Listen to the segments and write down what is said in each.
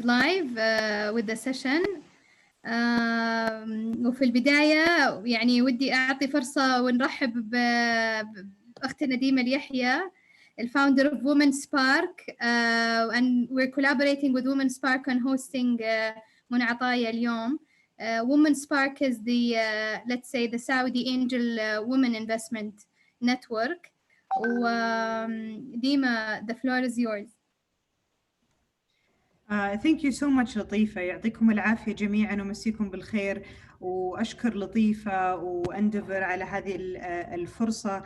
live with the session. وفي البداية يعني ودي أعطي فرصة ونرحب بأختنا نديمة اليحيى, الفounder of Women Spark, and we're collaborating with Women Spark on hosting منى عطايا اليوم. Women Spark is the let's say the Saudi Angel Women Investment Network. وديمة, the floor is yours. Thank you so much لطيفة, يعطيكم العافية جميعاً ومسيكم بالخير, وأشكر لطيفة وأندفر على هذه الفرصة.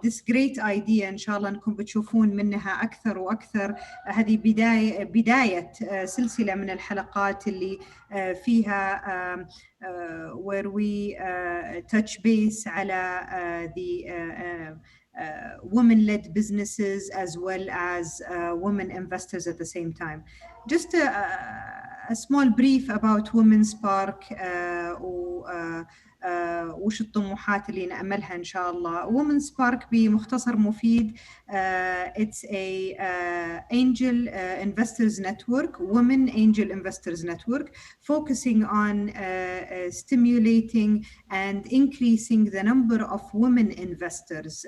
This great idea إن شاء الله أنكم بتشوفون منها أكثر وأكثر. هذه بداية سلسلة من الحلقات اللي فيها where we touch base على the women-led businesses as well as women investors at the same time. Just a small brief about Women Spark وش الطموحات اللي نأملها إن شاء الله. Women Spark بمختصر مفيد, it's a angel investors network, women angel investors network, focusing on stimulating and increasing the number of women investors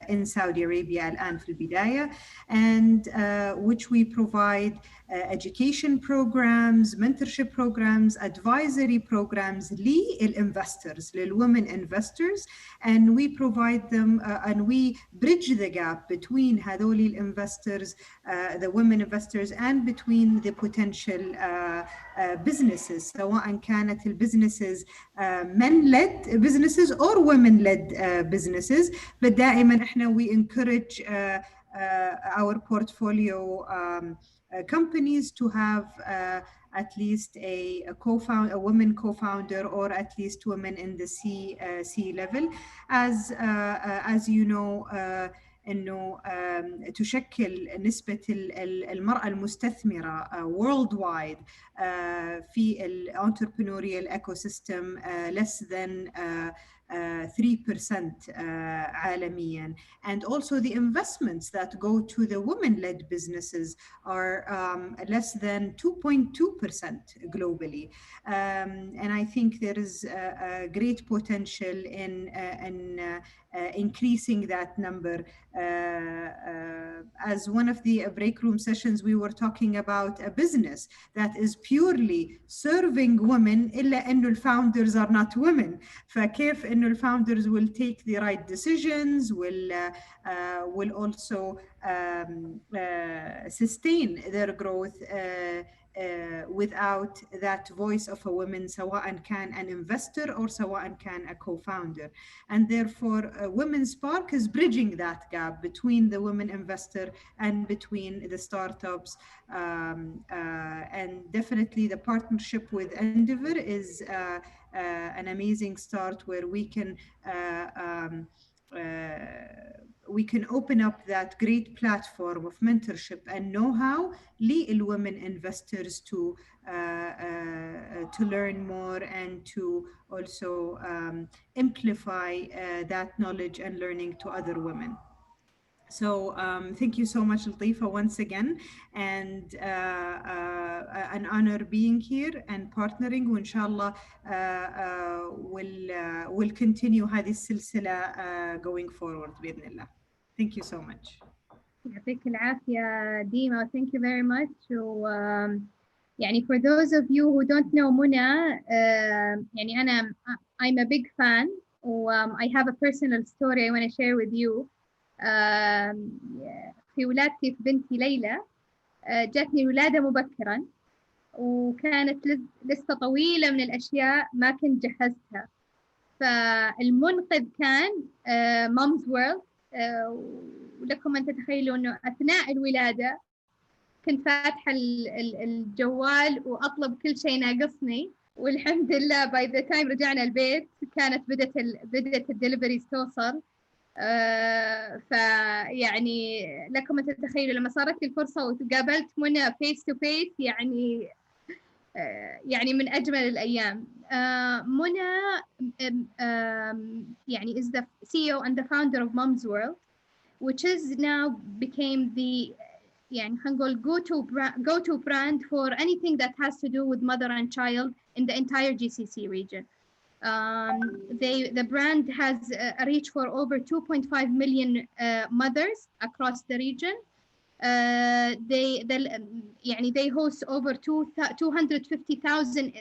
in Saudi Arabia الآن في البداية, and which we provide education programs, mentorship programs, advisory programs للinvestors, للwomen investors, and we provide them and we bridge the gap between هذول investors, the women investors, and between the potential businesses, سواء كانت البزنسز men-led businesses or women-led businesses. but دائما احنا we encourage our portfolio companies to have at least a woman co-founder, or at least women in the C level, as you know. إنه تشكل نسبة المرأة المستثمرة worldwide في entrepreneurial ecosystem less than 3% عالميا, and also the investments that go to the women-led businesses are less than 2.2% globally, and I think there is a great potential in increasing that number. As one of the break room sessions we were talking about a business that is purely serving women, إلا إنه الfounders are not women. فكيف إنه الfounders will take the right decisions, will also sustain their growth without that voice of a woman, سواء كان an investor or سواء كان a co-founder. And therefore Women Spark is bridging that gap between the women investor and between the startups, and definitely the partnership with Endeavor is an amazing start, where we can open up that great platform of mentorship and know-how للwomen investors to learn more and to also amplify that knowledge and learning to other women. So thank you so much Latifa once again, and an honor being here and partnering, وإن شاء الله we'll continue هذه السلسلة going forward بإذن الله. Thank you so much. يعطيك العافية ديما. Thank you very much. يعني for those of you who don't know منى, يعني I'm a big fan, I have a personal story I want to share with you. في ولادتي في بنتي ليلى, جاتني ولادة مبكرا, وكانت لسه طويلة من الأشياء ما كنت جهزتها. فالمنقذ كان Mom's World. ولكم أن تتخيلوا أنه أثناء الولادة كنت فاتحة الجوال وأطلب كل شيء ناقصني, والحمد لله by the time رجعنا البيت كانت بدأت الدليفريز توصل. فيعني لكم أن تتخيلوا لما صارت لي الفرصة وقابلت منى face to face, يعني من أجمل الأيام. منى يعني is the CEO and the founder of Mom's World, which is now became the يعني هنقول go to brand for anything that has to do with mother and child in the entire GCC region. The brand has a reach for over 2.5 million mothers across the region. They host over 250,000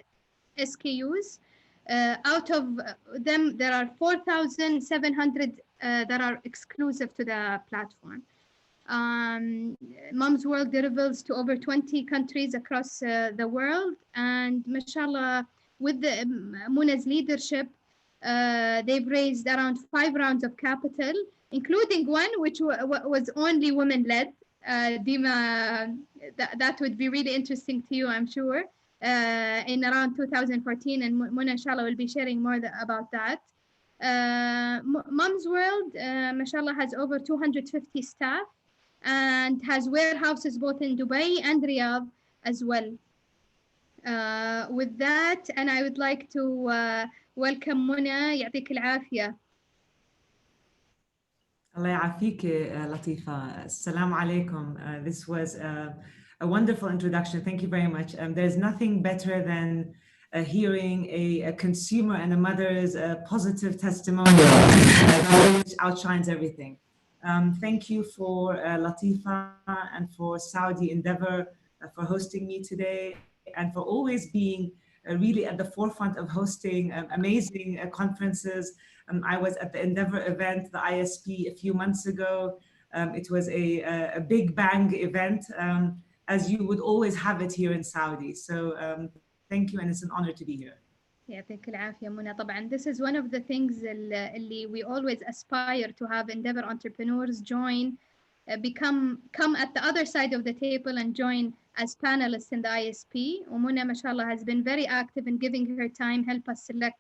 SKUs. Out of them, there are 4,700 that are exclusive to the platform. Mom's World delivers to over 20 countries across the world, and mashallah, with the Muna's leadership, they've raised around 5 rounds of capital, including one which was only women-led. Dima, that would be really interesting to you, I'm sure, in around 2014, and Muna, inshallah, will be sharing more about that. Mom's World, mashallah, has over 250 staff and has warehouses both in Dubai and Riyadh as well. With that, and I would like to welcome Muna. يعطيك العافية. الله يعافيك لطيفة. Assalamu alaikum. This was a wonderful introduction. Thank you very much. There's nothing better than hearing a consumer and a mother's positive testimonial which outshines everything. Thank you for Latifa and for Saudi Endeavor for hosting me today and for always being really at the forefront of hosting amazing conferences. I was at the Endeavor event, the ISP, a few months ago. It was a big bang event, as you would always have it here in Saudi. So thank you, and it's an honor to be here. يعطيك العافية منى. طبعا this is one of the things اللي we always aspire to have Endeavor entrepreneurs join, come at the other side of the table and join as panelists in the ISP. ومنى mashallah has been very active in giving her time, help us select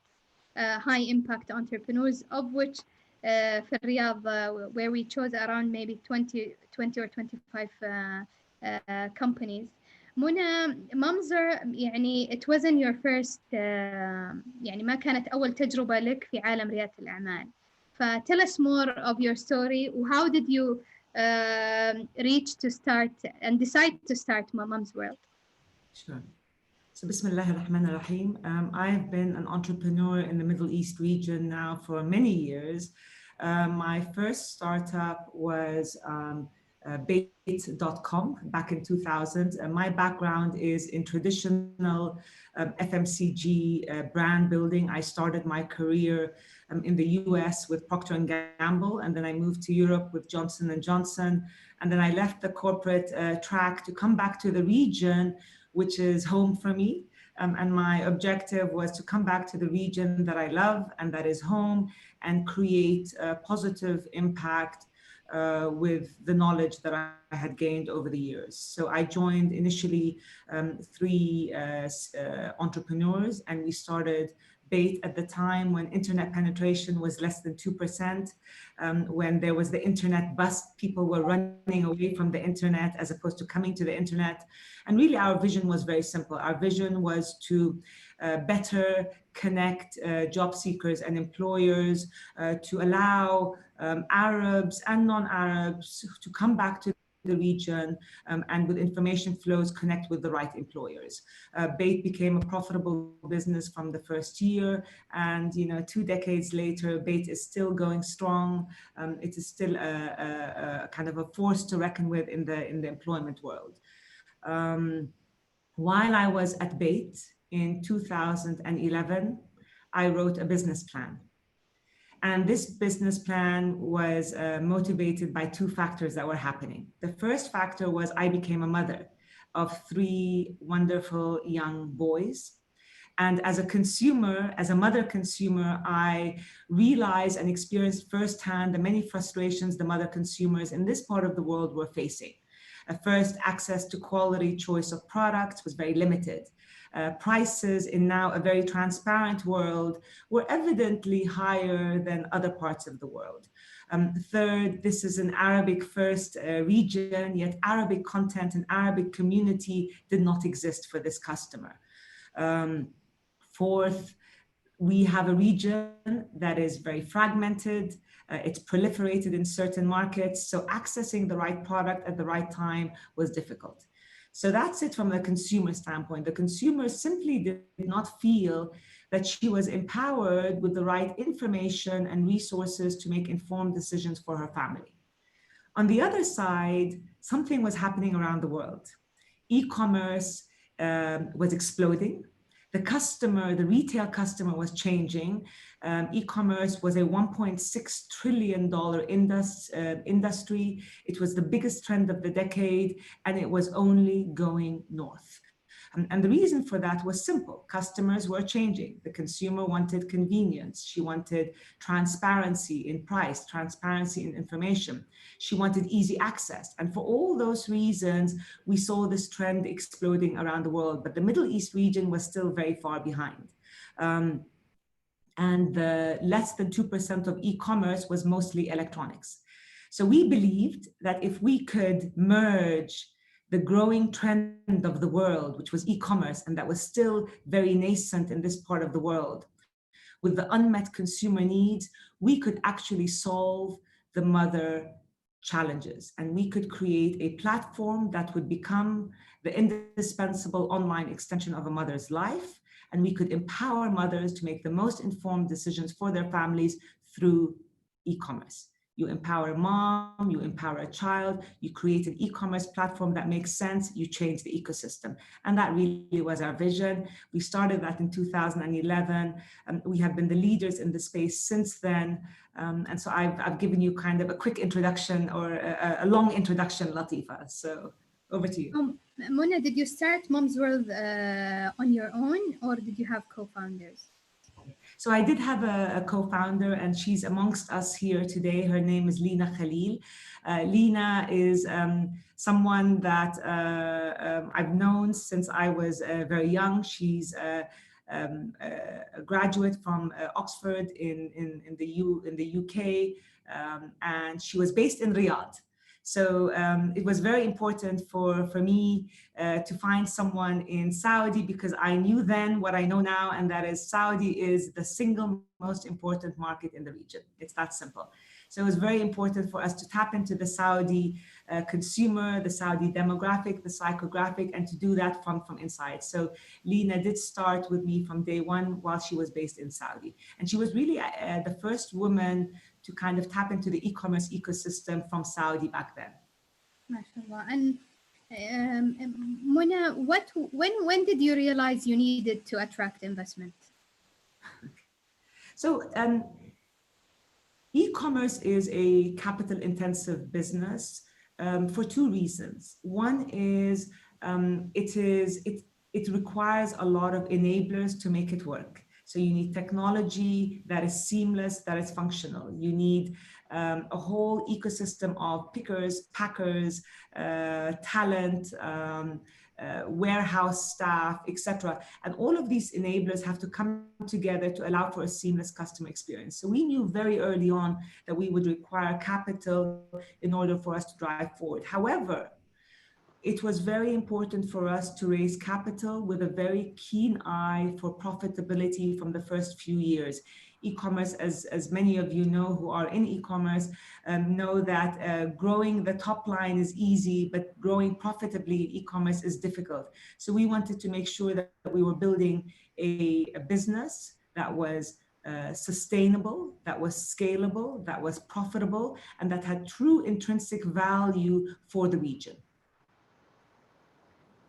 high impact entrepreneurs, of which في الرياض where we chose around maybe 20 or 25 companies. منى, ممزر يعني it wasn't your first يعني ما كانت أول تجربة لك في عالم ريادة الأعمال. Tell us more of your story. How did you reach to start and decide to start Mom's World? Sure. So Bismillah ar-Rahman ar-Rahim. I've been an entrepreneur in the Middle East region now for many years. My first startup was Bait.com back in 2000. My background is in traditional FMCG brand building. I started my career in the US with Procter & Gamble, and then I moved to Europe with Johnson & Johnson. And then I left the corporate track to come back to the region, which is home for me. And my objective was to come back to the region that I love and that is home and create a positive impact with the knowledge that I had gained over the years. So I joined initially 3 entrepreneurs, and we started Bait at the time when internet penetration was less than 2%, when there was the internet bust, people were running away from the internet as opposed to coming to the internet. And really our vision was very simple. Our vision was to better connect job seekers and employers, to allow Arabs and non-Arabs to come back to the region and with information flows connect with the right employers. Bait became a profitable business from the first year, and 2 decades later, Bait is still going strong. It is still a kind of a force to reckon with in the employment world. While I was at Bait in 2011, I wrote a business plan. And this business plan was motivated by 2 factors that were happening. The first factor was I became a mother of 3 wonderful young boys. And as a consumer, as a mother consumer, I realized and experienced firsthand the many frustrations the mother consumers in this part of the world were facing. First, access to quality choice of products was very limited. Prices in now a very transparent world were evidently higher than other parts of the world. Third, this is an Arabic first region, yet Arabic content and Arabic community did not exist for this customer. Fourth, we have a region that is very fragmented. It's proliferated in certain markets. So accessing the right product at the right time was difficult. So that's it from the consumer standpoint. The consumer simply did not feel that she was empowered with the right information and resources to make informed decisions for her family. On the other side, something was happening around the world. E-commerce was exploding. The customer, the retail customer was changing. E-commerce was a $1.6 trillion industry. It was the biggest trend of the decade, and it was only going north. And the reason for that was simple. Customers were changing. The consumer wanted convenience. She wanted transparency in price, transparency in information. She wanted easy access. And for all those reasons, we saw this trend exploding around the world. But the Middle East region was still very far behind. And the less than 2% of e-commerce was mostly electronics. So we believed that if we could merge the growing trend of the world, which was e-commerce, and that was still very nascent in this part of the world, with the unmet consumer needs, we could actually solve the mother challenges. And we could create a platform that would become the indispensable online extension of a mother's life. And we could empower mothers to make the most informed decisions for their families through e-commerce. You empower a mom, you empower a child, you create an e-commerce platform that makes sense, you change the ecosystem. And that really was our vision. We started that in 2011. We have been the leaders in the space since then. And so I've given you kind of a quick introduction or a long introduction, Latifa. So over to you. Mona, did you start Mom's World on your own, or did you have co-founders? So I did have a co-founder, and she's amongst us here today. Her name is Lina Khalil. Lina is someone that I've known since I was very young. She's a graduate from Oxford in the UK, and she was based in Riyadh. So it was very important for me to find someone in Saudi, because I knew then what I know now, and that is Saudi is the single most important market in the region. It's that simple. So it was very important for us to tap into the Saudi consumer, the Saudi demographic, the psychographic, and to do that from inside. So Lina did start with me from day one while she was based in Saudi. And she was really the first woman to kind of tap into the e-commerce ecosystem from Saudi back then. MashaAllah. And Mona, when did you realize you needed to attract investment? So e-commerce is a capital intensive business for two reasons. One is it requires a lot of enablers to make it work. So you need technology that is seamless, that is functional. You need a whole ecosystem of pickers, packers, talent, warehouse staff, etc. And all of these enablers have to come together to allow for a seamless customer experience. So we knew very early on that we would require capital in order for us to drive forward. However, it was very important for us to raise capital with a very keen eye for profitability from the first few years. E-commerce, as many of you know who are in e-commerce, know that growing the top line is easy, but growing profitably in e-commerce is difficult. So we wanted to make sure that we were building a business that was sustainable, that was scalable, that was profitable, and that had true intrinsic value for the region.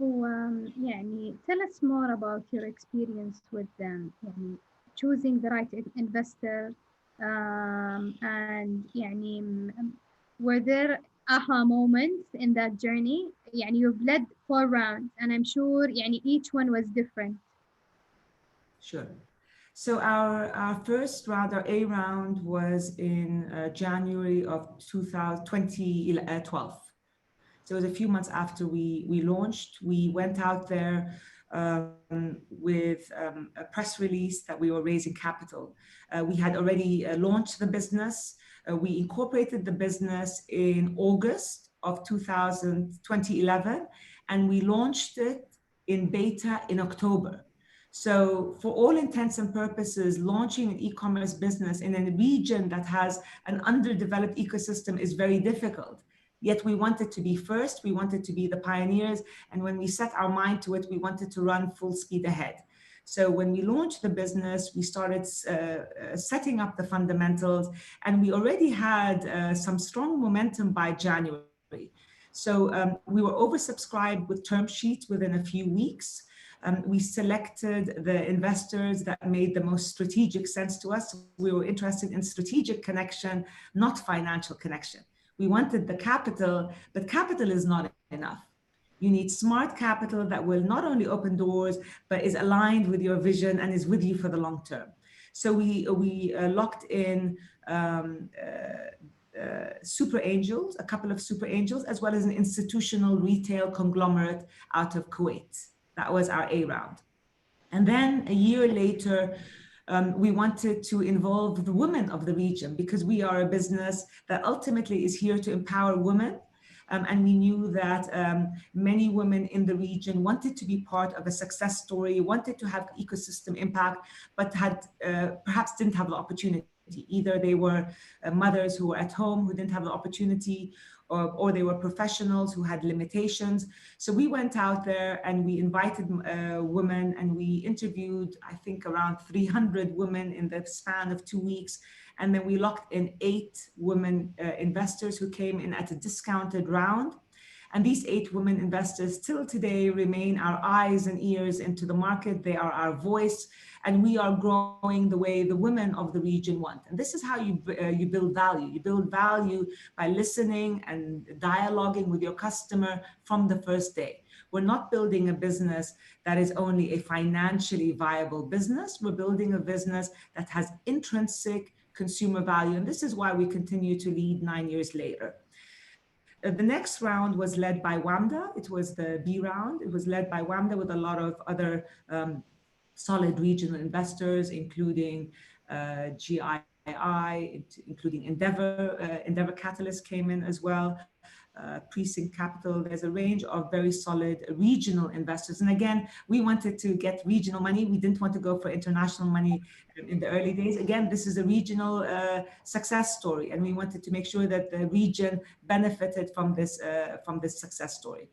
يعني tell us more about your experience with them, يعني choosing the right investor, and يعني were there aha moments in that journey? يعني you've led 4 rounds, and I'm sure يعني each one was different. Sure. So our first round, our A round, was in January of 2012. So it was a few months after we launched. We went out there with a press release that we were raising capital. We had already launched the business. We incorporated the business in August of 2011, and we launched it in beta in October. So for all intents and purposes, launching an e-commerce business in a region that has an underdeveloped ecosystem is very difficult. Yet we wanted to be first, we wanted to be the pioneers, and when we set our mind to it, we wanted to run full speed ahead. So when we launched the business, we started setting up the fundamentals, and we already had some strong momentum by January. So we were oversubscribed with term sheets within a few weeks. We selected the investors that made the most strategic sense to us. We were interested in strategic connection, not financial connection. We wanted the capital, but capital is not enough. You need smart capital that will not only open doors, but is aligned with your vision and is with you for the long term. So we locked in super angels, a couple of super angels, as well as an institutional retail conglomerate out of Kuwait. That was our A round. And then a year later, we wanted to involve the women of the region, because we are a business that ultimately is here to empower women. And we knew that many women in the region wanted to be part of a success story, wanted to have ecosystem impact, but had perhaps didn't have the opportunity. Either they were mothers who were at home who didn't have the opportunity, or they were professionals who had limitations. So we went out there and we invited women, and we interviewed, I think, around 300 women in the span of 2 weeks. And then we locked in 8 women investors who came in at a discounted round. And these 8 women investors till today remain our eyes and ears into the market. They are our voice, and we are growing the way the women of the region want. And this is how you build value. You build value by listening and dialoguing with your customer from the first day. We're not building a business that is only a financially viable business. We're building a business that has intrinsic consumer value. And this is why we continue to lead 9 years later. The next round was led by WAMDA. It was the B round. It was led by WAMDA with a lot of other solid regional investors, including GII, including Endeavor. Endeavor Catalyst came in as well. Precinct Capital. There's a range of very solid regional investors. And again, we wanted to get regional money. We didn't want to go for international money in the early days. Again, this is a regional success story, and we wanted to make sure that the region benefited from this success story.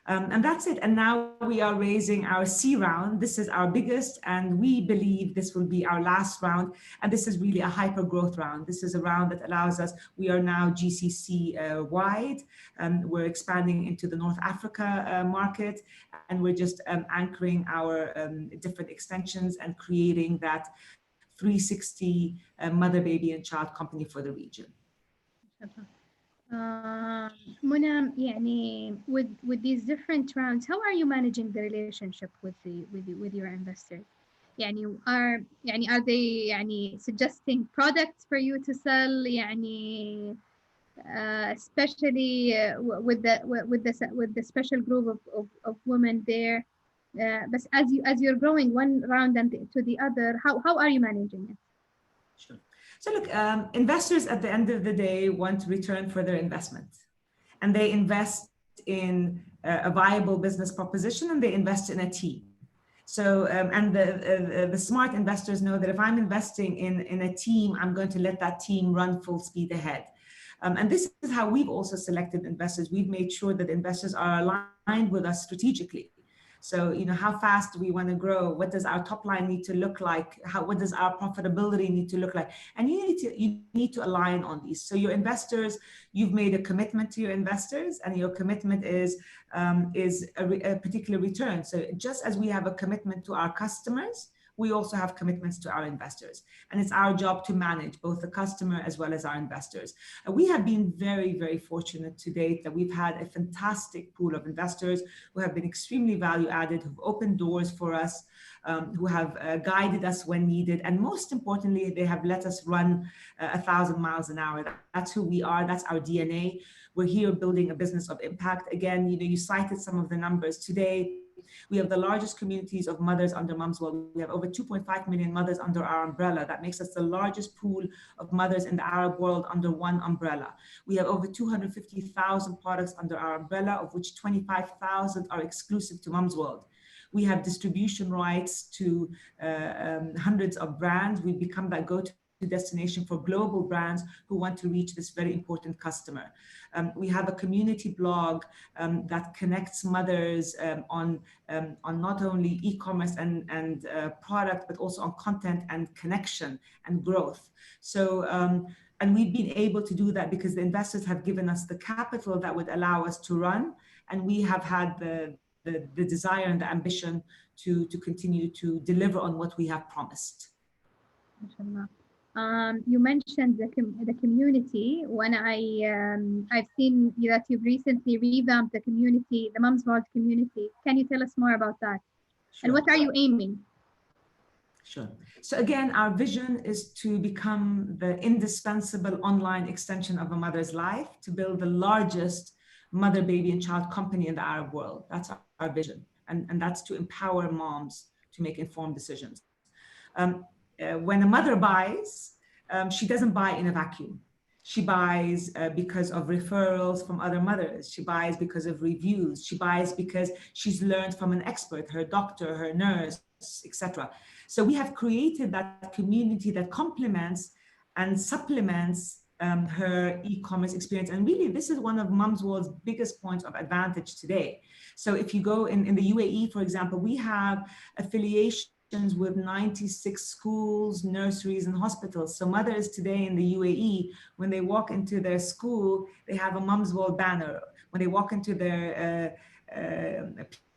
And that's it. And now we are raising our C round. This is our biggest, and we believe this will be our last round. And this is really a hyper growth round. This is a round that allows us, we are now GCC wide. We're expanding into the North Africa market, and we're just anchoring our different extensions and creating that 360 mother, baby, and child company for the region. Mona, يعني with these different rounds, how are you managing the relationship with your investors? يعني are they يعني suggesting products for you to sell يعني especially with the special group of women there, but as you're growing one round and to the other, how are you managing it? Sure. So look, investors at the end of the day want return for their investment, and they invest in a viable business proposition, and they invest in a team. So, and the smart investors know that if I'm investing in a team, I'm going to let that team run full speed ahead. And this is how we've also selected investors. We've made sure that investors are aligned with us strategically. So, how fast do we want to grow? What does our top line need to look like? What does our profitability need to look like? And you need to align on these. So your investors, you've made a commitment to your investors, and your commitment is a particular return. So just as we have a commitment to our customers, we also have commitments to our investors. And it's our job to manage both the customer as well as our investors. We have been very, very fortunate to date that we've had a fantastic pool of investors who have been extremely value added, who've opened doors for us, who have guided us when needed. And most importantly, they have let us run 1,000 miles an hour. That's who we are. That's our DNA. We're here building a business of impact. Again, you cited some of the numbers today. We have the largest communities of mothers under Mums World. We have over 2.5 million mothers under our umbrella. That makes us the largest pool of mothers in the Arab world under one umbrella. We have over 250,000 products under our umbrella, of which 25,000 are exclusive to Mums World. We have distribution rights to hundreds of brands. We've become that go-to destination for global brands who want to reach this very important customer. We have a community blog that connects mothers on not only e-commerce and product, but also on content and connection and growth. So, and we've been able to do that because the investors have given us the capital that would allow us to run, and we have had the desire and the ambition to continue to deliver on what we have promised. You mentioned the community, when I've seen that you've recently revamped the community, the Mums World community. Can you tell us more about that? Sure. And what are you aiming? Sure. So again, our vision is to become the indispensable online extension of a mother's life, to build the largest mother, baby, and child company in the Arab world. That's our vision. And that's to empower moms to make informed decisions. When a mother buys, she doesn't buy in a vacuum. She buys because of referrals from other mothers. She buys because of reviews. She buys because she's learned from an expert, her doctor, her nurse, etc. So we have created that community that complements and supplements her e-commerce experience. And really, this is one of Mums World's biggest points of advantage today. So if you go in the UAE, for example, we have affiliations with 96 schools, nurseries, and hospitals. So mothers today in the UAE, when they walk into their school, they have a Mums World banner. When they walk into their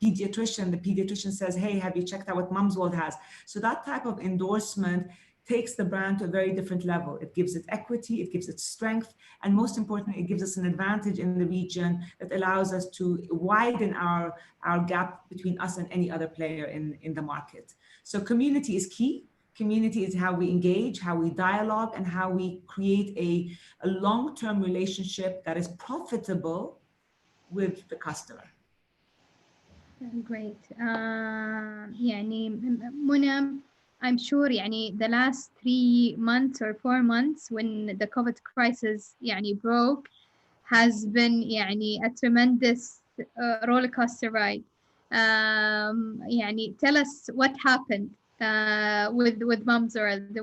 pediatrician, the pediatrician says, hey, have you checked out what Mums World has? So that type of endorsement takes the brand to a very different level. It gives it equity, it gives it strength, and most importantly, it gives us an advantage in the region that allows us to widen our gap between us and any other player in the market. So community is key. Community is how we engage, how we dialogue, and how we create a long-term relationship that is profitable with the customer. Great. يعني منى, I'm sure يعني the last 3 months or 4 months when the COVID crisis يعني broke has been يعني a tremendous roller coaster ride. يعني tell us what happened with Mums World.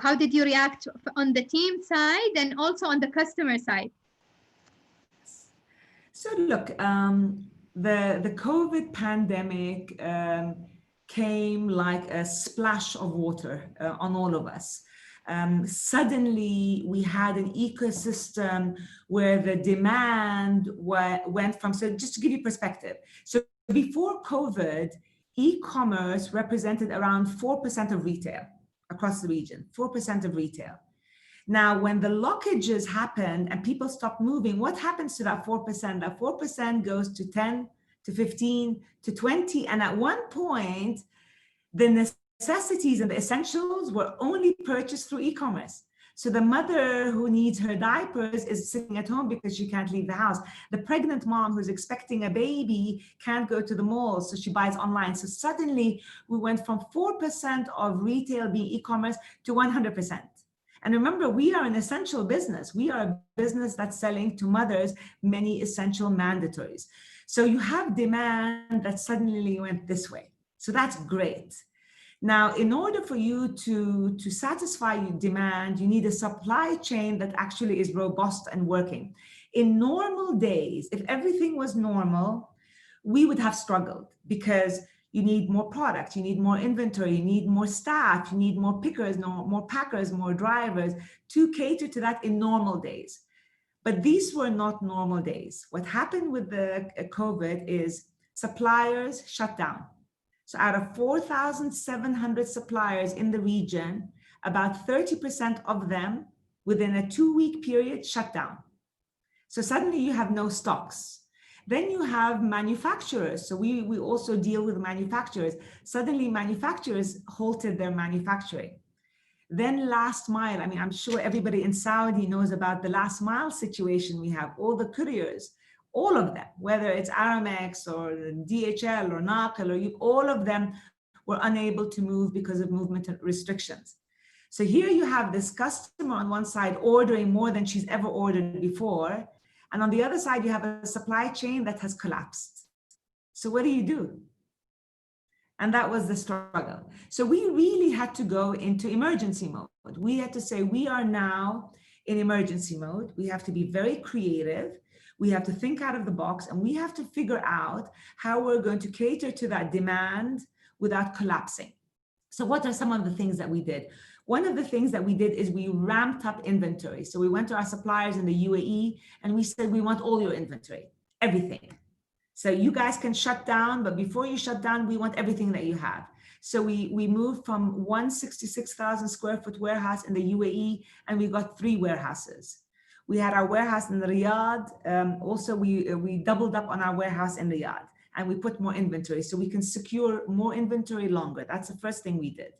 How did you react on the team side and also on the customer side? So look, the COVID pandemic came like a splash of water on all of us. Suddenly we had an ecosystem where the demand went from, so just to give you perspective. So before COVID, e-commerce represented around 4% of retail across the region, 4% of retail. Now, when the lockages happened and people stopped moving, what happens to that 4%? That 4% goes to 10, to 15, to 20. And at one point, the necessities and the essentials were only purchased through e-commerce. So the mother who needs her diapers is sitting at home because she can't leave the house. The pregnant mom who's expecting a baby can't go to the mall, so she buys online. So suddenly we went from 4% of retail being e-commerce to 100%. And remember, we are an essential business. We are a business that's selling to mothers many essential mandatories. So you have demand that suddenly went this way. So that's great. Now, in order for you to satisfy your demand, you need a supply chain that actually is robust and working. In normal days, if everything was normal, we would have struggled because you need more product, you need more inventory, you need more staff, you need more pickers, more packers, more drivers to cater to that in normal days. But these were not normal days. What happened with the COVID is suppliers shut down. So out of 4,700 suppliers in the region, about 30% of them within a 2-week period shut down. So suddenly you have no stocks. Then you have manufacturers. So we also deal with manufacturers. Suddenly manufacturers halted their manufacturing. Then last mile, I mean, I'm sure everybody in Saudi knows about the last mile situation we have. All the couriers, all of them, whether it's Aramex or DHL or Naqil, all of them were unable to move because of movement restrictions. So here you have this customer on one side ordering more than she's ever ordered before. And on the other side, you have a supply chain that has collapsed. So what do? And that was the struggle. So we really had to go into emergency mode. We had to say, we are now in emergency mode. We have to be very creative. We have to think out of the box, and we have to figure out how we're going to cater to that demand without collapsing. So what are some of the things that we did? One of the things that we did is we ramped up inventory. So we went to our suppliers in the UAE and we said, we want all your inventory, everything. So you guys can shut down, but before you shut down, we want everything that you have. So we moved from 166,000 square foot warehouse in the UAE, and we got 3 warehouses. We had our warehouse in Riyadh. Also, we doubled up on our warehouse in Riyadh, and we put more inventory so we can secure more inventory longer. That's the first thing we did.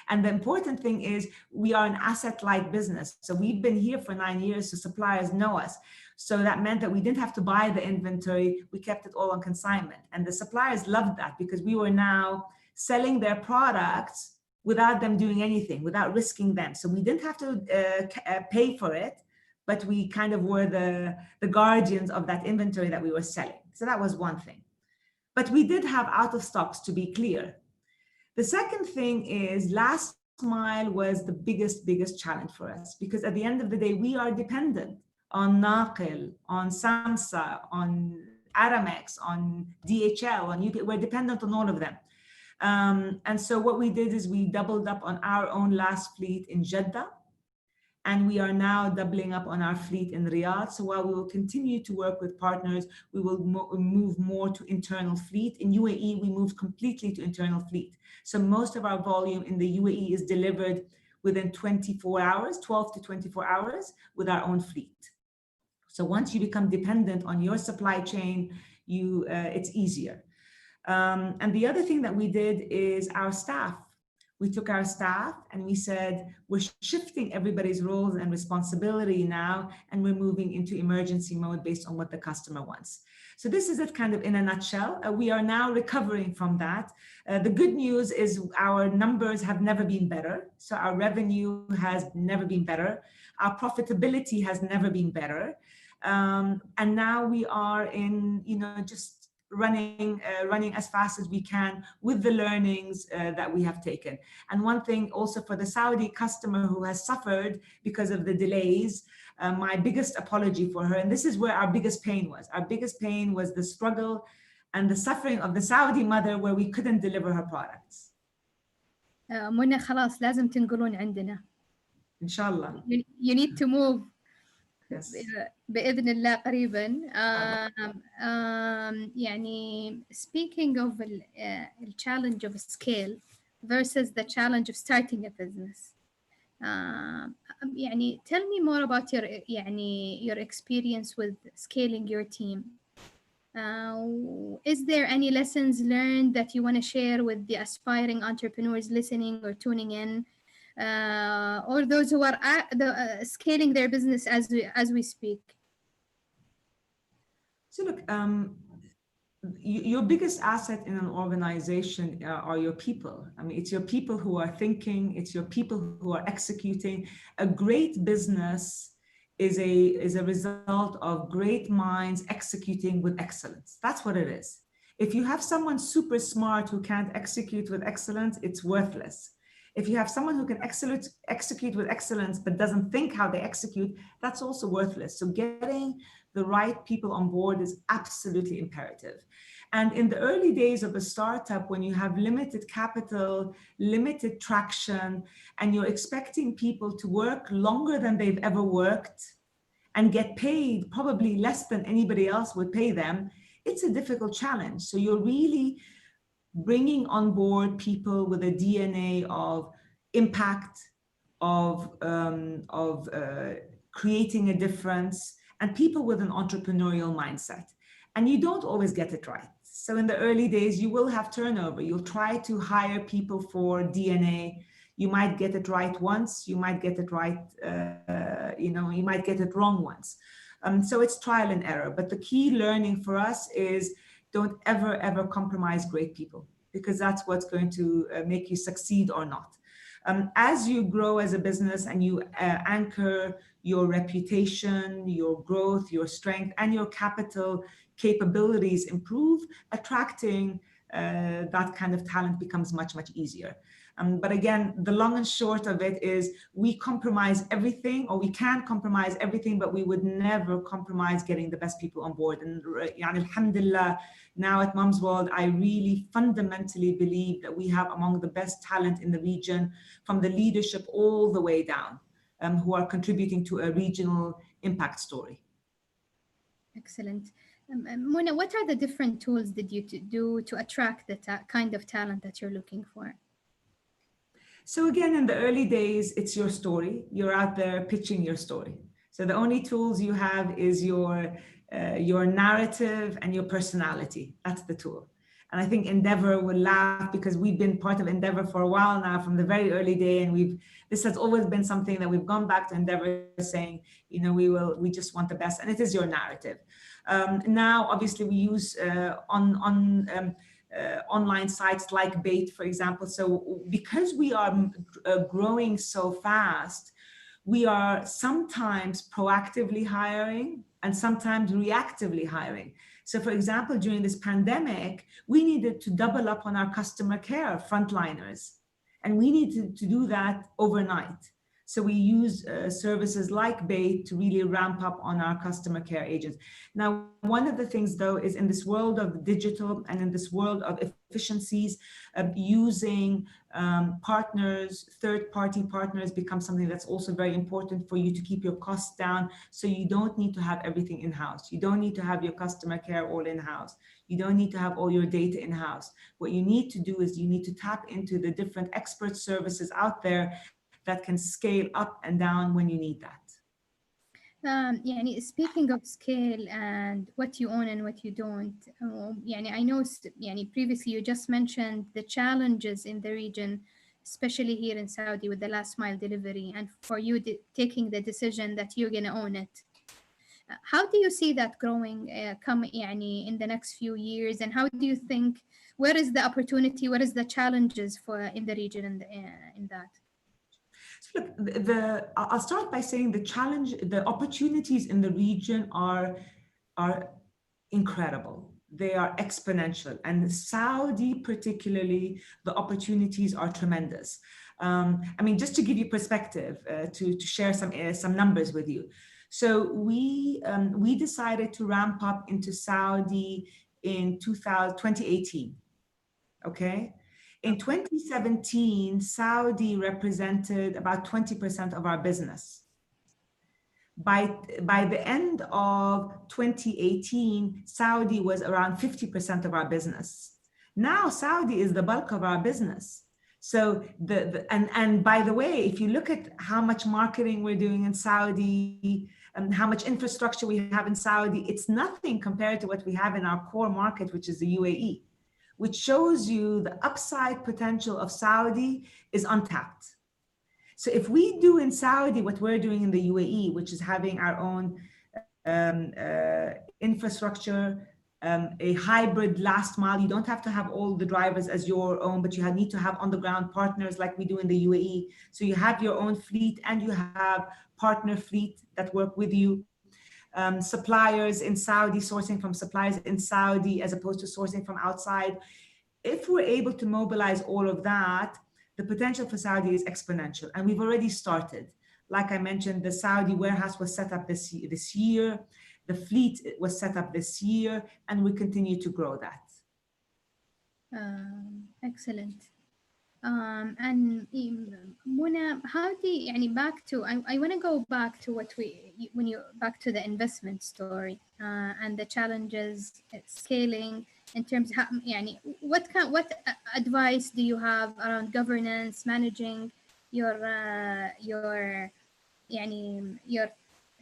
And the important thing is we are an asset-light business. So we've been here for 9 years, so suppliers know us. So that meant that we didn't have to buy the inventory. We kept it all on consignment. And the suppliers loved that because we were now selling their products without them doing anything, without risking them. So we didn't have to pay for it, but we kind of were the guardians of that inventory that we were selling. So that was one thing. But we did have out of stocks, to be clear. The second thing is last mile was the biggest challenge for us, because at the end of the day, we are dependent on Naqil, on Samsa, on Aramex, on DHL, on UK. We're dependent on all of them. And so what we did is we doubled up on our own last fleet in Jeddah. And we are now doubling up on our fleet in Riyadh. So while we will continue to work with partners, we will move more to internal fleet. In UAE, we moved completely to internal fleet. So most of our volume in the UAE is delivered within 24 hours, 12 to 24 hours with our own fleet. So once you become dependent on your supply chain, it's easier. And the other thing that we did is our staff. We took our staff and we said, we're shifting everybody's roles and responsibility now, and we're moving into emergency mode based on what the customer wants. So this is it kind of in a nutshell. We are now recovering from that. The good news is our numbers have never been better. So our revenue has never been better. Our profitability has never been better. And now we are in, just running as fast as we can with the learnings that we have taken. And one thing also for the Saudi customer who has suffered because of the delays, my biggest apology for her, and this is where our biggest pain was. Our biggest pain was the struggle and the suffering of the Saudi mother where we couldn't deliver her products. منى خلاص لازم تنقلون عندنا. Inshallah. You need to move. Yes. بإذن الله قريبا. يعني speaking of the challenge of scale versus the challenge of starting a business. يعني tell me more about your experience with scaling your team. Is there any lessons learned that you want to share with the aspiring entrepreneurs listening or tuning in? Or those who are scaling their business as we speak? So look, your biggest asset in an organization are your people. I mean, it's your people who are thinking, it's your people who are executing. A great business is a result of great minds executing with excellence. That's what it is. If you have someone super smart who can't execute with excellence, it's worthless. If you have someone who can execute with excellence but doesn't think how they execute, that's also worthless. So getting the right people on board is absolutely imperative. And in the early days of a startup, when you have limited capital, limited traction, and you're expecting people to work longer than they've ever worked and get paid probably less than anybody else would pay them, it's a difficult challenge. So you're really bringing on board people with a DNA of impact, of creating a difference, and people with an entrepreneurial mindset. And you don't always get it right. So in the early days, you will have turnover. You'll try to hire people for DNA. You might get it right once. You might get it right, you might get it wrong once. So it's trial and error. But the key learning for us is don't ever compromise great people, because that's what's going to make you succeed or not. As you grow as a business and you anchor your reputation, your growth, your strength, and your capital capabilities improve, attracting that kind of talent becomes much easier. But again, the long and short of it is we compromise everything, or we can compromise everything, but we would never compromise getting the best people on board. And alhamdulillah, now at Mom's World, I really fundamentally believe that we have among the best talent in the region, from the leadership all the way down, who are contributing to a regional impact story. Excellent. Mona, what are the different tools did you do to attract the kind of talent that you're looking for? So again, in the early days, it's your story. You're out there pitching your story. So the only tools you have is your narrative and your personality. That's the tool. And I think Endeavor will laugh, because we've been part of Endeavor for a while now, from the very early day, and this has always been something that we've gone back to Endeavor saying, we just want the best, and it is your narrative. Now, obviously, we use online sites like Bait, for example. So because we are growing so fast, we are sometimes proactively hiring and sometimes reactively hiring. So for example, during this pandemic, we needed to double up on our customer care frontliners, and we needed to do that overnight. So we use services like Bait to really ramp up on our customer care agents. Now, one of the things though is, in this world of digital and in this world of efficiencies, using partners, third-party partners, becomes something that's also very important for you to keep your costs down. So you don't need to have everything in-house. You don't need to have your customer care all in-house. You don't need to have all your data in-house. What you need to do is you need to tap into the different expert services out there that can scale up and down when you need that. يعني speaking of scale and what you own and what you don't, يعني I know يعني previously you just mentioned the challenges in the region, especially here in Saudi with the last mile delivery, and for you taking the decision that you're gonna own it. How do you see that growing يعني in the next few years, and how do you think, where is the opportunity, what is the challenges for in the region in that? So look, I'll start by saying the opportunities in the region are incredible. They are exponential, and Saudi particularly, the opportunities are tremendous. I mean, just to give you perspective, to share some numbers with you. So we decided to ramp up into Saudi in 2018. Okay. In 2017, Saudi represented about 20% of our business. By the end of 2018, Saudi was around 50% of our business. Now Saudi is the bulk of our business. So and by the way, if you look at how much marketing we're doing in Saudi and how much infrastructure we have in Saudi, it's nothing compared to what we have in our core market, which is the UAE, which shows you the upside potential of Saudi is untapped. So if we do in Saudi what we're doing in the UAE, which is having our own infrastructure, a hybrid last mile, you don't have to have all the drivers as your own, but you need to have on the ground partners like we do in the UAE. So you have your own fleet and you have partner fleet that work with you. Suppliers in Saudi, sourcing from suppliers in Saudi as opposed to sourcing from outside. If we're able to mobilize all of that, the potential for Saudi is exponential, and we've already started. Like I mentioned, the Saudi warehouse was set up this year, the fleet was set up this year, and we continue to grow that. Excellent. And Mona, how do you, يعني back to, I want to go back to back to the investment story and the challenges scaling in terms of how, يعني what advice do you have around governance, managing your يعني your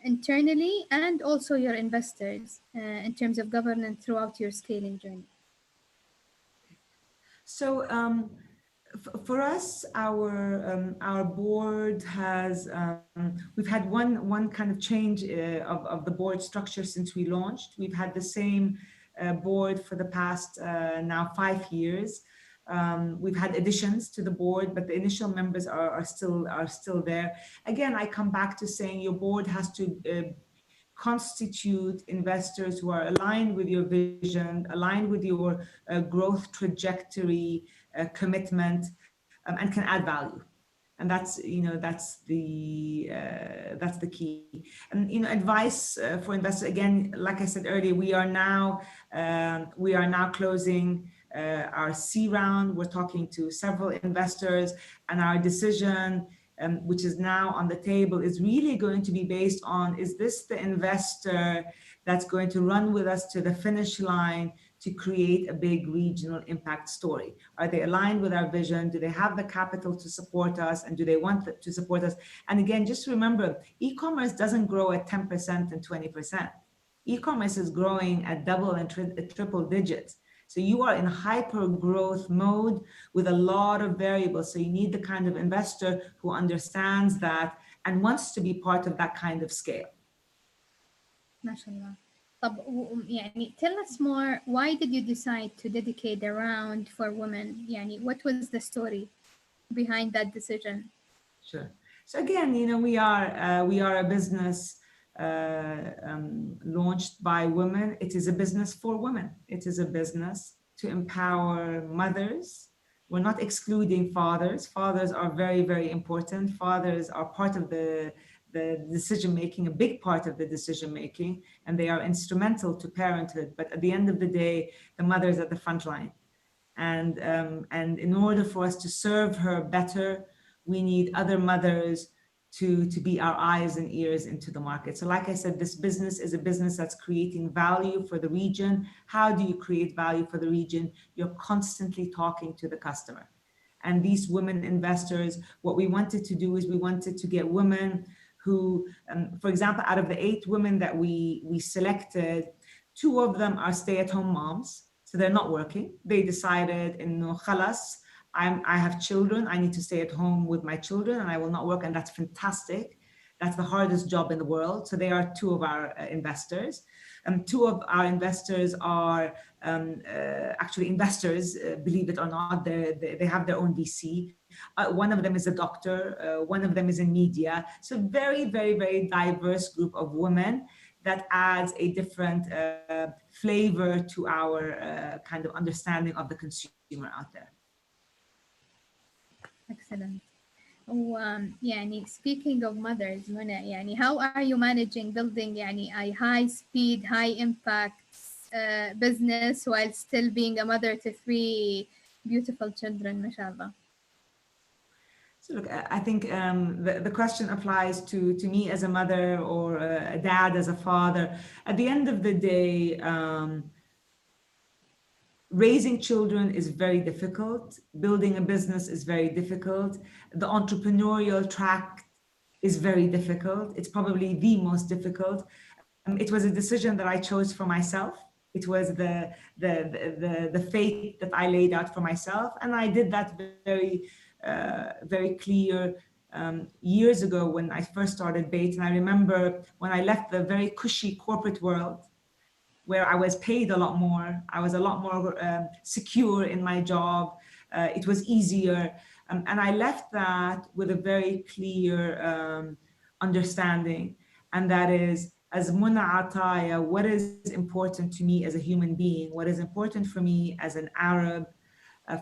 internally and also your investors in terms of governance throughout your scaling journey? So For us, our board has we've had one kind of change of the board structure since we launched. We've had the same board for the past now 5 years. We've had additions to the board, but the initial members are still there. Again, I come back to saying your board has to constitute investors who are aligned with your vision, aligned with your growth trajectory, commitment, and can add value. And that's, that's the key. And advice for investors, again, like I said earlier, we are now closing our C round. We're talking to several investors, and our decision, which is now on the table, is really going to be based on, is this the investor that's going to run with us to the finish line to create a big regional impact story? Are they aligned with our vision? Do they have the capital to support us? And do they want to support us? And again, just remember, e-commerce doesn't grow at 10% and 20%. E-commerce is growing at double and triple digits. So you are in hyper growth mode with a lot of variables. So you need the kind of investor who understands that and wants to be part of that kind of scale. ما شاء الله. طب يعني tell us more, why did you decide to dedicate a round for women? يعني what was the story behind that decision? Sure. So again, we are a business launched by women. It is a business for women. It is a business to empower mothers. We're not excluding fathers. Fathers are very, very important. Fathers are part of the decision-making, a big part of the decision-making, and they are instrumental to parenthood. But at the end of the day, the mother is at the front line. And in order for us to serve her better, we need other mothers to be our eyes and ears into the market. So like I said, this business is a business that's creating value for the region. How do you create value for the region? You're constantly talking to the customer. And these women investors, what we wanted to do is we wanted to get women who, for example, out of the 8 women that we selected, 2 of them are stay-at-home moms. So they're not working. They decided, khalas, I have children, I need to stay at home with my children and I will not work, and that's fantastic. That's the hardest job in the world. So they are 2 of our investors. 2 of our investors are actually investors, believe it or not. They have their own VC. One of them is a doctor. One of them is in media. So very, very, very diverse group of women that adds a different flavor to our kind of understanding of the consumer out there. Excellent. يعني speaking of mothers, منى, يعني how are you managing building يعني a high speed, high impact business while still being a mother to 3 beautiful children, ما شاء الله? So look, I think the question applies to me as a mother or a dad as a father. At the end of the day, raising children is very difficult. Building a business is very difficult. The entrepreneurial track is very difficult. It's probably the most difficult. It was a decision that I chose for myself. It was the fate that I laid out for myself, and I did that very clear years ago when I first started Bait. And I remember when I left the very cushy corporate world, where I was paid a lot more, I was a lot more secure in my job. It was easier. And I left that with a very clear understanding. And that is, as Muna Ataya, what is important to me as a human being, what is important for me as an Arab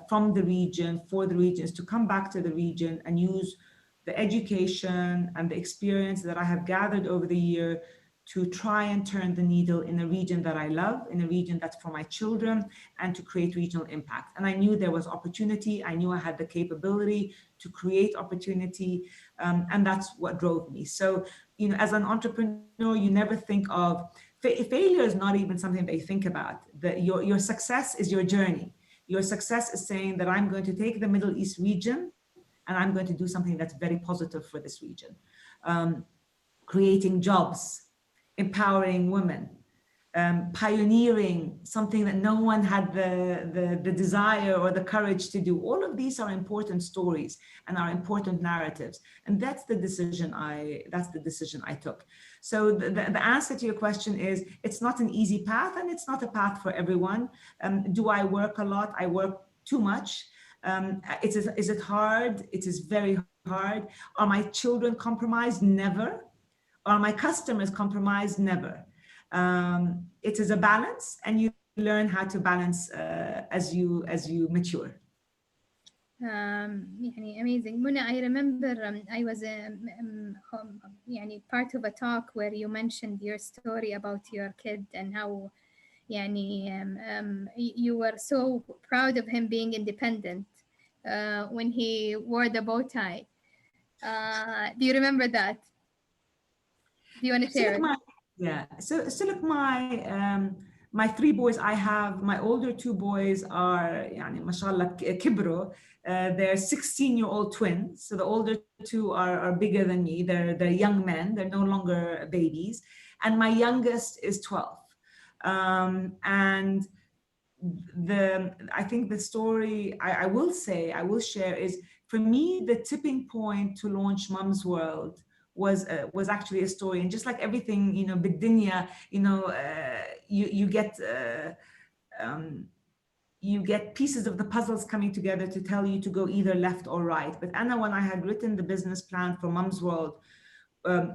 from the region, for the region, is to come back to the region and use the education and the experience that I have gathered over the year to try and turn the needle in a region that I love, in a region that's for my children, and to create regional impact. And I knew there was opportunity. I knew I had the capability to create opportunity, and that's what drove me. So, as an entrepreneur, you never think of failure is not even something that you think about. Your success is your journey. Your success is saying that I'm going to take the Middle East region and I'm going to do something that's very positive for this region. Creating jobs, empowering women, pioneering something that no one had the desire or the courage to do. All of these are important stories and are important narratives. And that's the decision I took. So the answer to your question is, it's not an easy path, and it's not a path for everyone. Do I work a lot? I work too much. Is it hard? It is very hard. Are my children compromised? Never. Are my customers compromised? Never. It is a balance, and you learn how to balance as you mature. يعني amazing. Muna, I remember I was يعني part of a talk where you mentioned your story about your kid and how يعني you were so proud of him being independent when he wore the bow tie. Do you remember that? Do you want to share it? So look, my three boys, I have my older two boys are يعني ما شاء الله كبروا. They're 16-year-old twins. So the older two are bigger than me. They're young men. They're no longer babies. And my youngest is 12. And I think the story I will share is, for me, the tipping point to launch Mum's World was actually a story. And just like everything, بالدنيا, you get pieces of the puzzles coming together to tell you to go either left or right. But Anna, when I had written the business plan for Mum's World,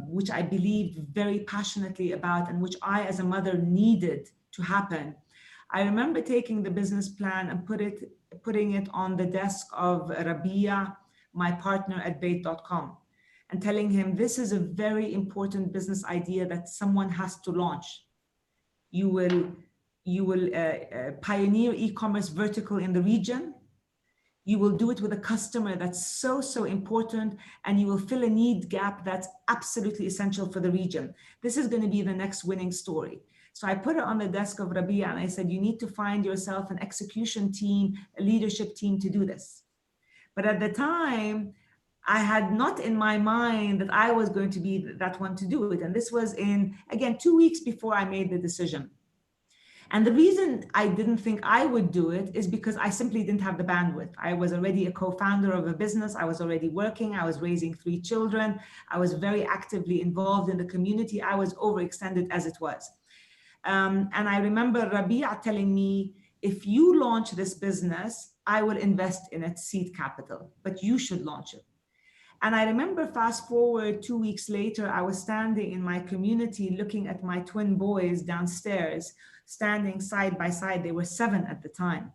which I believed very passionately about and which I as a mother needed to happen, I remember taking the business plan and putting it on the desk of Rabia, my partner at Bait.com, and telling him, this is a very important business idea that someone has to launch. You will pioneer e-commerce vertical in the region. You will do it with a customer that's so important, and you will fill a need gap that's absolutely essential for the region. This is going to be the next winning story. So I put it on the desk of Rabia and I said, you need to find yourself an execution team, a leadership team to do this. But at the time, I had not in my mind that I was going to be that one to do it. And this was again, 2 weeks before I made the decision. And the reason I didn't think I would do it is because I simply didn't have the bandwidth. I was already a co-founder of a business. I was already working. I was raising 3 children. I was very actively involved in the community. I was overextended as it was. And I remember Rabia telling me, if you launch this business, I will invest in it seed capital, but you should launch it. And I remember fast forward 2 weeks later, I was standing in my community looking at my twin boys downstairs, standing side by side. They were 7 at the time.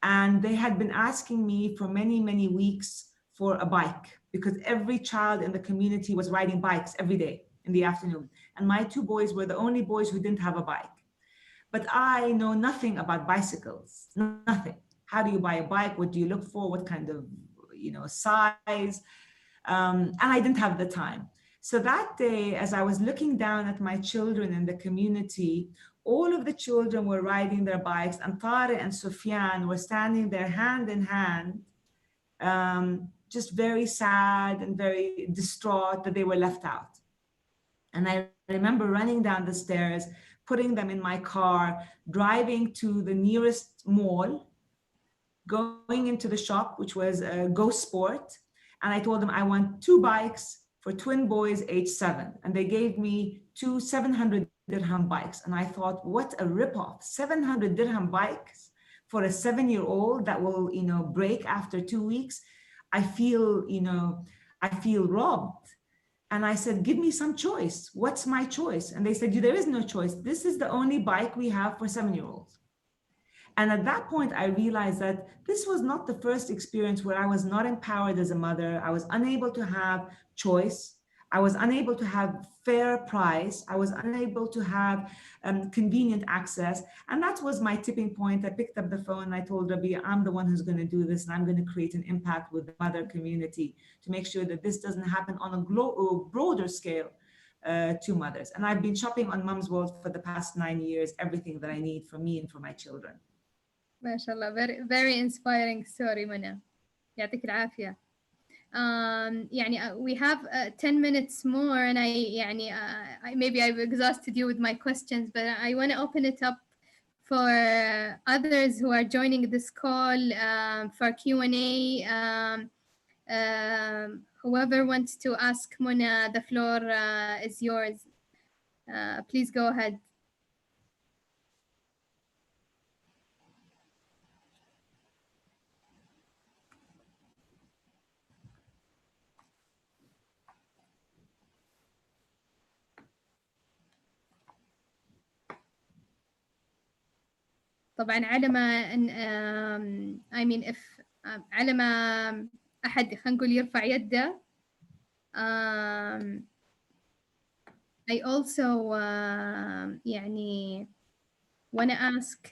And they had been asking me for many weeks for a bike, because every child in the community was riding bikes every day in the afternoon. And my 2 boys were the only boys who didn't have a bike. But I know nothing about bicycles, nothing. How do you buy a bike? What do you look for? What kind of, size? And I didn't have the time. So that day, as I was looking down at my children in the community, all of the children were riding their bikes, and Tariq and Sufyan were standing there hand in hand, just very sad and very distraught that they were left out. And I remember running down the stairs, putting them in my car, driving to the nearest mall, going into the shop, which was Go Sport. And I told them I want 2 bikes for twin boys age 7. And they gave me 2 700 dirham bikes. And I thought, what a ripoff, 700 dirham bikes for a 7-year-old that will, break after 2 weeks. I feel robbed. And I said, give me some choice. What's my choice? And they said, there is no choice. This is the only bike we have for 7-year-olds. And at that point, I realized that this was not the first experience where I was not empowered as a mother. I was unable to have choice. I was unable to have fair price. I was unable to have convenient access. And that was my tipping point. I picked up the phone and I told Rabia, I'm the one who's going to do this, and I'm going to create an impact with the mother community to make sure that this doesn't happen on a broader scale to mothers. And I've been shopping on Mum's World for the past 9 years, everything that I need for me and for my children. ما شاء الله, very very inspiring story, Muna. يعطيك العافية. we have 10 minutes more, and maybe I've exhausted you with my questions, but I want to open it up for others who are joining this call for Q&A. Whoever wants to ask Mona, the floor is yours. Please go ahead. طبعا على ما I mean if على ما أحد خلينا نقول يرفع يده. I also wanna ask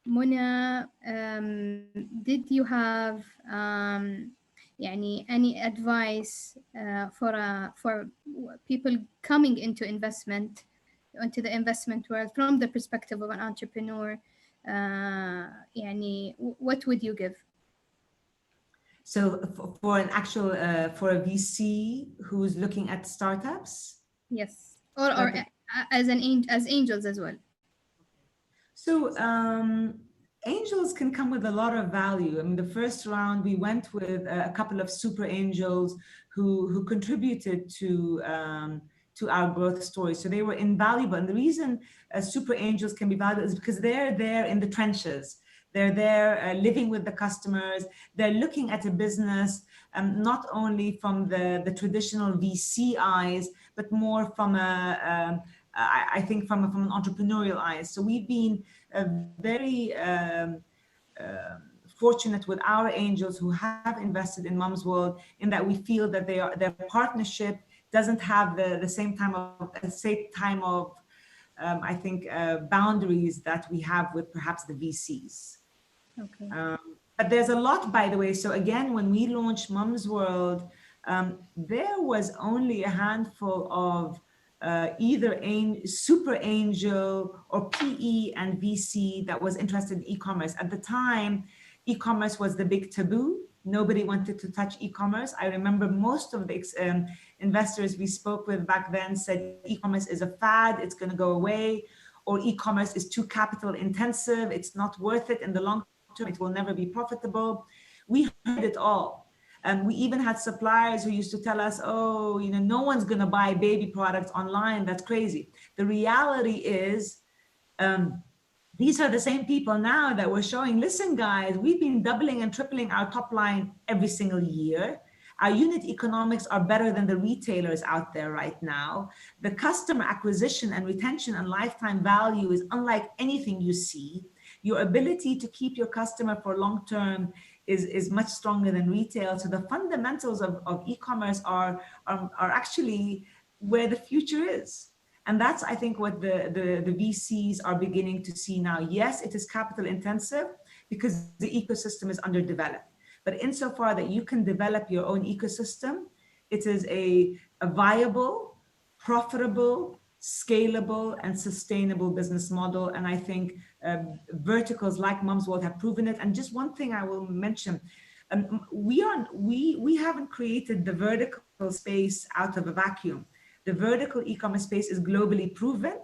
Mona, did you have any advice for people coming into the investment world from the perspective of an entrepreneur? What would you give? So for an actual for a VC who's looking at startups? Yes, or as angels as well. So angels can come with a lot of value. I mean, the first round we went with a couple of super angels who contributed to our growth story. So they were invaluable. And the reason super angels can be valuable is because they're there in the trenches. They're there living with the customers. They're looking at a business not only from the traditional VC eyes, but more from I think from an entrepreneurial eyes. So we've been very fortunate with our angels who have invested in Mom's World, in that we feel that their partnership doesn't have the same time of I think boundaries that we have with perhaps the VCs. Okay. But there's a lot, by the way. So again, when we launched Mom's World, there was only a handful of either super angel or PE and VC that was interested in e-commerce. At the time, e-commerce was the big taboo. Nobody wanted to touch e-commerce. I remember most of the investors we spoke with back then said e-commerce is a fad, it's going to go away, or e-commerce is too capital intensive, it's not worth it in the long term, it will never be profitable. We heard it all. And we even had suppliers who used to tell us, oh, no one's going to buy baby products online. That's crazy. The reality is, these are the same people now that were showing, listen, guys, we've been doubling and tripling our top line every single year. Our unit economics are better than the retailers out there right now. The customer acquisition and retention and lifetime value is unlike anything you see. Your ability to keep your customer for long term is much stronger than retail. So the fundamentals of e-commerce are actually where the future is. And that's, I think, what the VCs are beginning to see now. Yes, it is capital intensive because the ecosystem is underdeveloped. But insofar that you can develop your own ecosystem, it is a viable, profitable, scalable, and sustainable business model. And I think verticals like Mom's World have proven it. And just one thing I will mention, we haven't created the vertical space out of a vacuum. The vertical e-commerce space is globally proven.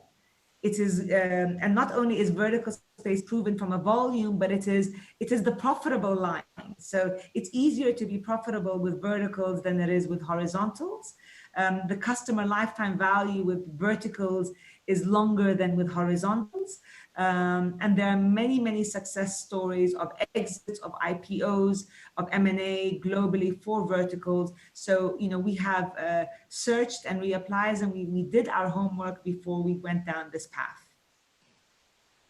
It is, and not only is vertical space proven from a volume, but it is the profitable line. So it's easier to be profitable with verticals than it is with horizontals. The customer lifetime value with verticals is longer than with horizontals. And there are many, many success stories of exits, of IPOs, of M&A globally for verticals. So, we have searched and reapplies, and we did our homework before we went down this path.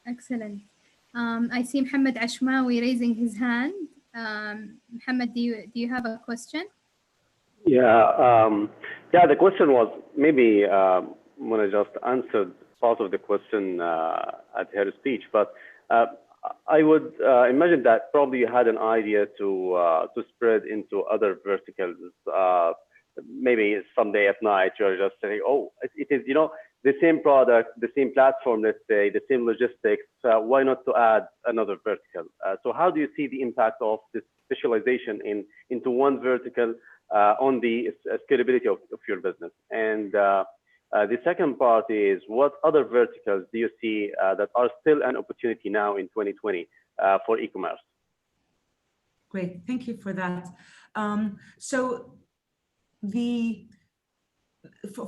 Excellent. I see Mohammed Ashmawi raising his hand. Mohammed, do you have a question? Yeah, the question was maybe when I just answered part of the question at her speech, but I would imagine that probably you had an idea to spread into other verticals. Maybe someday at night you're just saying, oh, it is, the same product, the same platform, let's say, the same logistics, why not to add another vertical? So how do you see the impact of this specialization into one vertical on the scalability of your business? And the second part is, what other verticals do you see that are still an opportunity now in 2020 for e-commerce? Great, thank you for that. So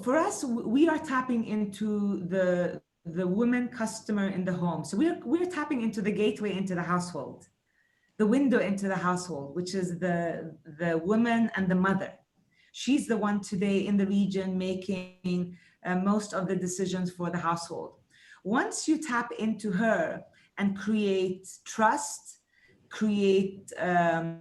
for us, we are tapping into the women customer in the home. So we're tapping into the gateway into the household, the window into the household, which is the woman and the mother. She's the one today in the region making most of the decisions for the household. Once you tap into her and create trust, create a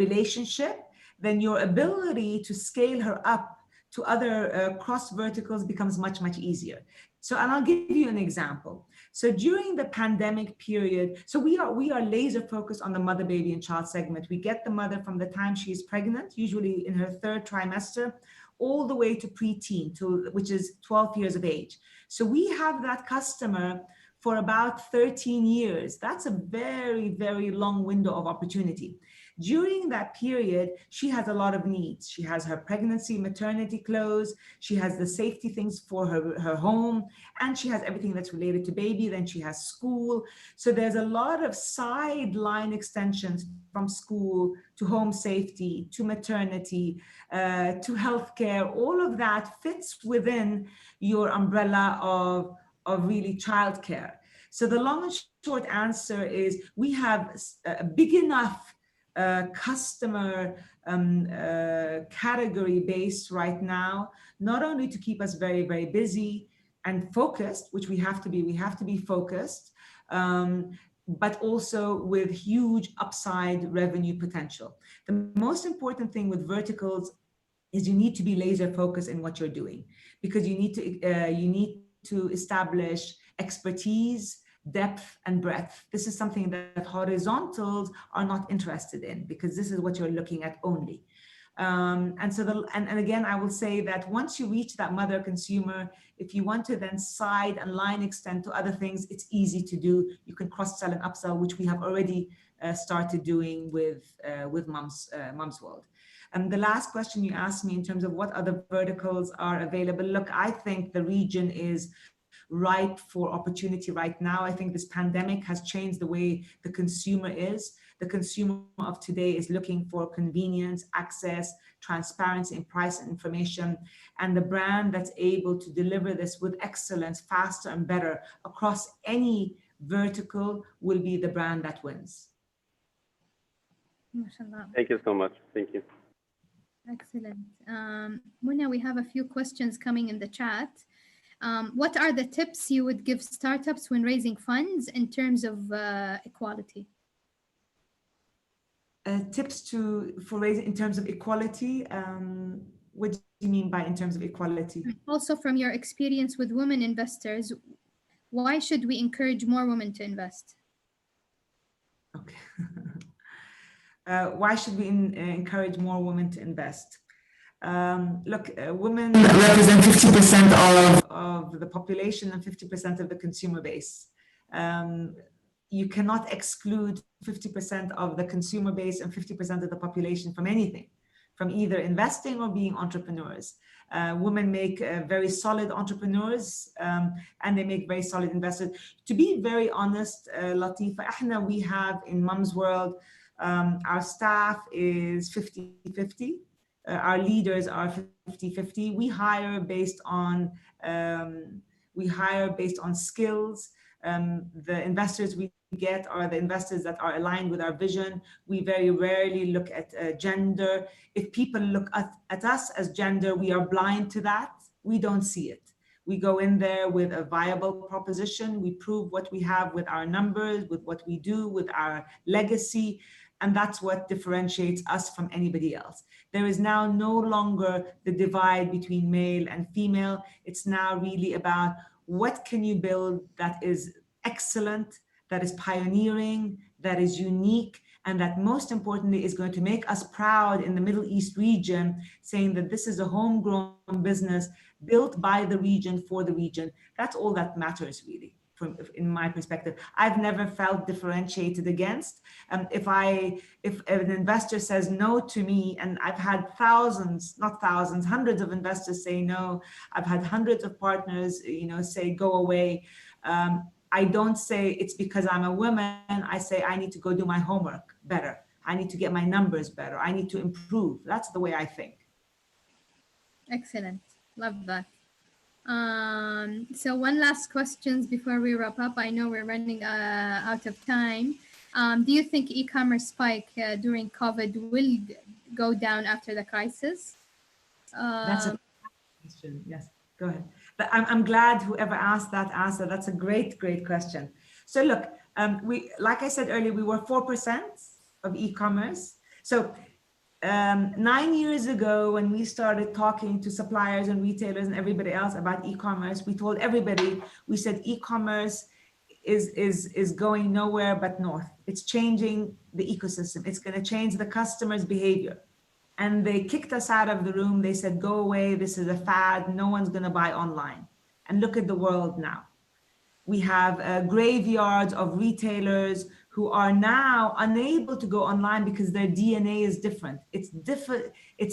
relationship, then your ability to scale her up to other cross verticals becomes much, much easier. So, and I'll give you an example. So during the pandemic period, so we are laser focused on the mother, baby, and child segment. We get the mother from the time she is pregnant, usually in her third trimester, all the way to preteen, which is 12 years of age. So we have that customer for about 13 years. That's a very, very long window of opportunity. During that period, she has a lot of needs. She has her pregnancy, maternity clothes, she has the safety things for her home, and she has everything that's related to baby, then she has school. So there's a lot of sideline extensions from school to home safety, to maternity, to healthcare. All of that fits within your umbrella of really childcare. So the long and short answer is we have a big enough customer category base right now, not only to keep us very, very busy and focused, which we have to be focused, but also with huge upside revenue potential. The most important thing with verticals is you need to be laser focused in what you're doing, because you need to establish expertise, depth, and breadth. This is something that horizontals are not interested in, because this is what you're looking at only. And again, I will say that once you reach that mother consumer, if you want to then side and line extend to other things, it's easy to do. You can cross-sell and upsell, which we have already started doing with Moms World. And the last question you asked me in terms of what other verticals are available, look, I think the region is ripe for opportunity right now. I think this pandemic has changed the way the consumer is. The consumer of today is looking for convenience, access, transparency in price and information. And the brand that's able to deliver this with excellence, faster and better across any vertical will be the brand that wins. Thank you so much. Thank you. Excellent. Muna, we have a few questions coming in the chat. What are the tips you would give startups when raising funds in terms of equality? Tips for raising in terms of equality? What do you mean by in terms of equality? Also, from your experience with women investors, why should we encourage more women to invest? Okay. Why should we encourage more women to invest? Look, women represent 50% of the population and 50% of the consumer base. You cannot exclude 50% of the consumer base and 50% of the population from anything, from either investing or being entrepreneurs. Women make very solid entrepreneurs and they make very solid investors. To be very honest, Latifa, we have in Moms World, our staff is 50-50. Our leaders are 50-50. We hire based on skills. The investors we get are the investors that are aligned with our vision. We very rarely look at gender. If people look at us as gender, we are blind to that. We don't see it. We go in there with a viable proposition. We prove what we have with our numbers, with what we do, with our legacy. And that's what differentiates us from anybody else. There is now no longer the divide between male and female. It's now really about what can you build that is excellent, that is pioneering, that is unique, and that most importantly is going to make us proud in the Middle East region, saying that this is a homegrown business built by the region for the region. That's all that matters, really, in my perspective. I've never felt differentiated against. If an investor says no to me, and I've had thousands, not thousands, hundreds of investors say no. I've had hundreds of partners, say go away. I don't say it's because I'm a woman. I say I need to go do my homework better. I need to get my numbers better. I need to improve. That's the way I think. Excellent. Love that. So one last question before we wrap up. I know we're running out of time. Do you think e-commerce spike during COVID will go down after the crisis? That's a question. Yes, go ahead. But I'm glad whoever asked that answer. That's a great question. So look, like I said earlier, we were 4% of e-commerce. So 9 years ago, when we started talking to suppliers and retailers and everybody else about e-commerce, we told everybody, we said e-commerce is going nowhere but north. It's changing the ecosystem. It's going to change the customer's behavior. And they kicked us out of the room. They said, go away. This is a fad. No one's going to buy online. And look at the world now. We have graveyards of retailers who are now unable to go online because their DNA is different. It's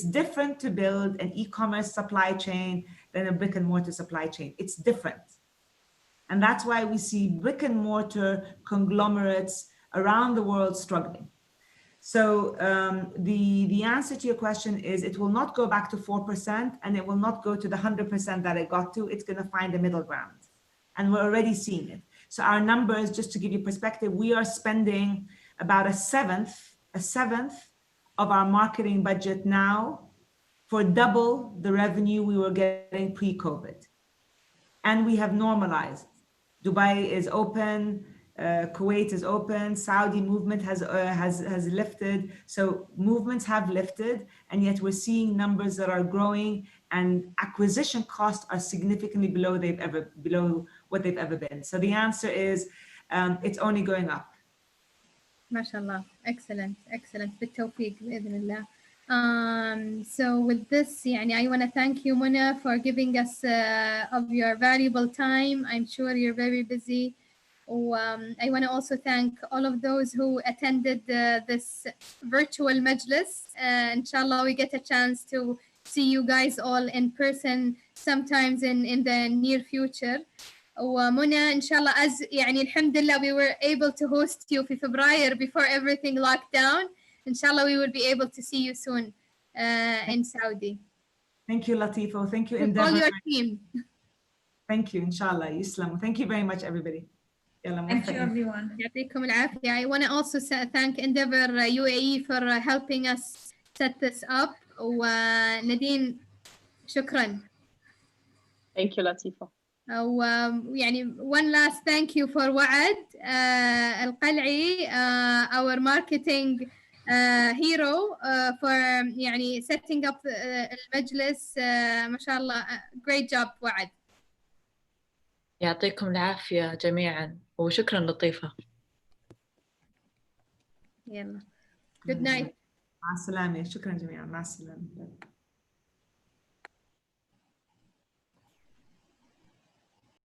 different to build an e-commerce supply chain than a brick and mortar supply chain. It's different. And that's why we see brick and mortar conglomerates around the world struggling. So the answer to your question is it will not go back to 4% and it will not go to the 100% that it got to. It's going to find a middle ground. And we're already seeing it. So our numbers, just to give you perspective, we are spending about a seventh of our marketing budget now for double the revenue we were getting pre-COVID. And we have normalized. Dubai is open, Kuwait is open, Saudi movement has lifted. So movements have lifted, and yet we're seeing numbers that are growing, and acquisition costs are significantly below what they've ever been. So the answer is it's only going up. MashaAllah. Excellent. بالتوفيق بإذن الله. So with this, I want to thank you, Mona, for giving us of your valuable time. I'm sure you're very busy. I want to also thank all of those who attended this virtual Majlis. Inshallah, we get a chance to see you guys all in person sometimes in the near future. ومنى إن شاء الله الحمد لله we were able to host you في فبراير before everything locked down. Inshallah, we will be able to see you soon in Saudi. Thank you, Latifah. Thank you, Endeavor. All your team. Thank you, inshallah. Islam. Thank you very much, everybody. Thank you, everyone. يعطيكم العافية. I want to also thank Endeavor UAE for helping us set this up. ونادين شكرا. Thank you, Latifah. one last thank you for وعد القلعي, our marketing hero, for setting up المجلس. ما شاء الله, great job وعد. يعطيكم العافية جميعا وشكرا لطيفة. يلا. Good night. مع السلامة. شكرا جميعا. مع السلامة.